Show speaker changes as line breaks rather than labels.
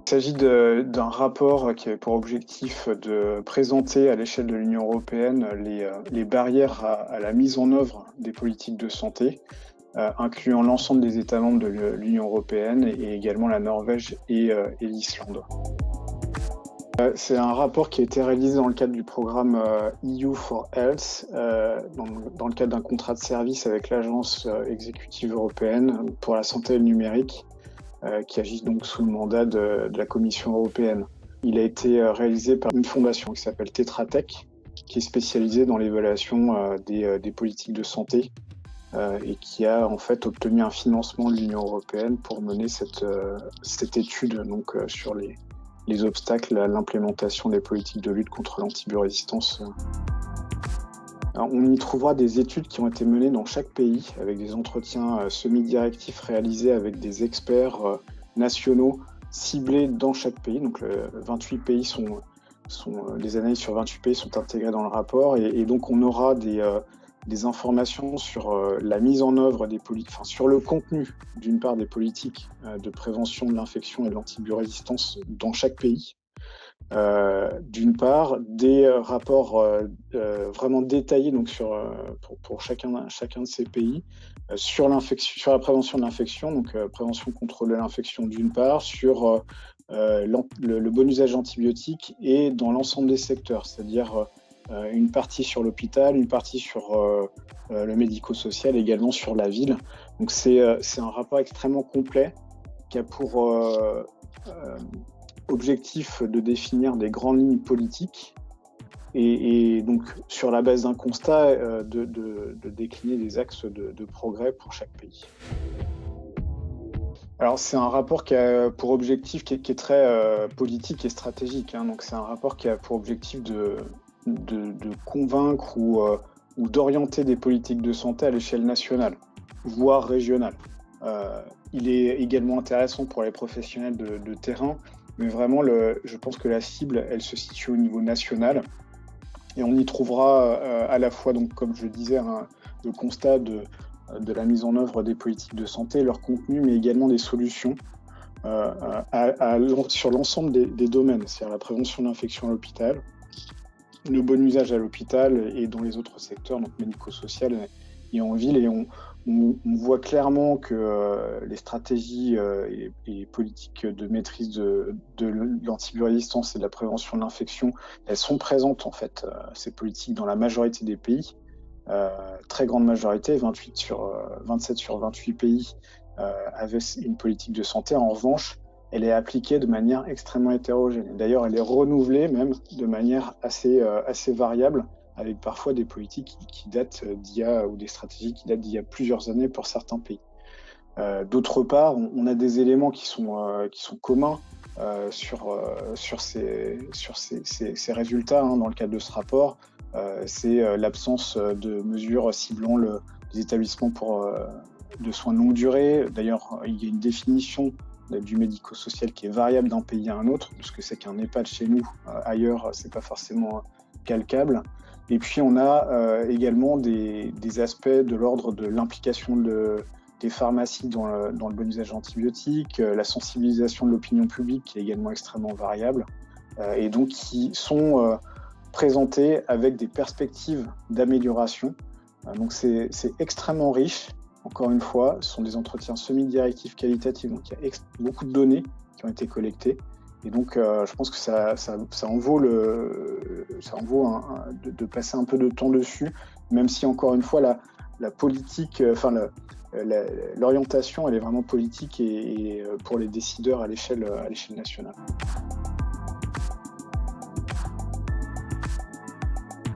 Il s'agit d'un rapport qui avait pour objectif de présenter à l'échelle de l'Union européenne les barrières à la mise en œuvre des politiques de santé, incluant l'ensemble des États membres de l'Union européenne et également la Norvège et l'Islande. C'est un rapport qui a été réalisé dans le cadre du programme EU for Health, dans le cadre d'un contrat de service avec l'Agence exécutive européenne pour la santé et le numérique, qui agit donc sous le mandat de la Commission européenne. Il a été réalisé par une fondation qui s'appelle Tetra Tech, qui est spécialisée dans l'évaluation des politiques de santé et qui a en fait obtenu un financement de l'Union européenne pour mener cette étude donc, sur les obstacles à l'implémentation des politiques de lutte contre l'antibiorésistance. On y trouvera des études qui ont été menées dans chaque pays avec des entretiens semi-directifs réalisés avec des experts nationaux ciblés dans chaque pays. Donc 28 pays les analyses sur 28 pays sont intégrées dans le rapport et donc on aura des informations sur la mise en œuvre des politiques, sur le contenu d'une part des politiques de prévention de l'infection et de l'antibiorésistance dans chaque pays. D'une part, des rapports vraiment détaillés donc pour chacun de ces pays sur la prévention de l'infection, donc prévention contrôle de l'infection d'une part, sur le bon usage antibiotique et dans l'ensemble des secteurs, c'est-à-dire une partie sur l'hôpital, une partie sur le médico-social, également sur la ville. Donc c'est un rapport extrêmement complet qui a pour objectif de définir des grandes lignes politiques et donc sur la base d'un constat de décliner des axes de progrès pour chaque pays. Alors c'est un rapport qui a pour objectif qui est très politique et stratégique, hein. Donc c'est un rapport qui a pour objectif de convaincre ou d'orienter des politiques de santé à l'échelle nationale, voire régionale. Il est également intéressant pour les professionnels de terrain, mais vraiment, je pense que la cible, elle se situe au niveau national. Et on y trouvera à la fois, donc, comme je le disais, le constat de la mise en œuvre des politiques de santé, leur contenu, mais également des solutions sur l'ensemble des domaines, c'est-à-dire la prévention de l'infection à l'hôpital, le bon usage à l'hôpital et dans les autres secteurs, donc médico-social et en ville. Et on voit clairement que les stratégies et les politiques de maîtrise de l'antibiorésistance et de la prévention de l'infection, elles sont présentes en fait, ces politiques dans la majorité des pays, très grande majorité, 27 sur 28 pays avaient une politique de santé. En revanche, elle est appliquée de manière extrêmement hétérogène. D'ailleurs, elle est renouvelée même de manière assez variable, avec parfois des politiques qui datent ou des stratégies qui datent d'il y a plusieurs années pour certains pays. D'autre part, on a des éléments qui sont communs sur ces résultats, hein, dans le cadre de ce rapport. C'est l'absence de mesures ciblant les établissements de soins de longue durée. D'ailleurs, il y a une définition du médico-social qui est variable d'un pays à un autre, parce que c'est qu'un EHPAD chez nous, ailleurs, c'est pas forcément calcable. Et puis on a également des aspects de l'ordre de l'implication des pharmacies dans le bon usage antibiotique, la sensibilisation de l'opinion publique qui est également extrêmement variable, et donc qui sont présentés avec des perspectives d'amélioration. Donc c'est extrêmement riche. Encore une fois, ce sont des entretiens semi-directifs qualitatifs, donc il y a beaucoup de données qui ont été collectées. Et donc, je pense que ça en vaut de passer un peu de temps dessus, même si, encore une fois, la politique, l'orientation, elle est vraiment politique et pour les décideurs à l'échelle nationale.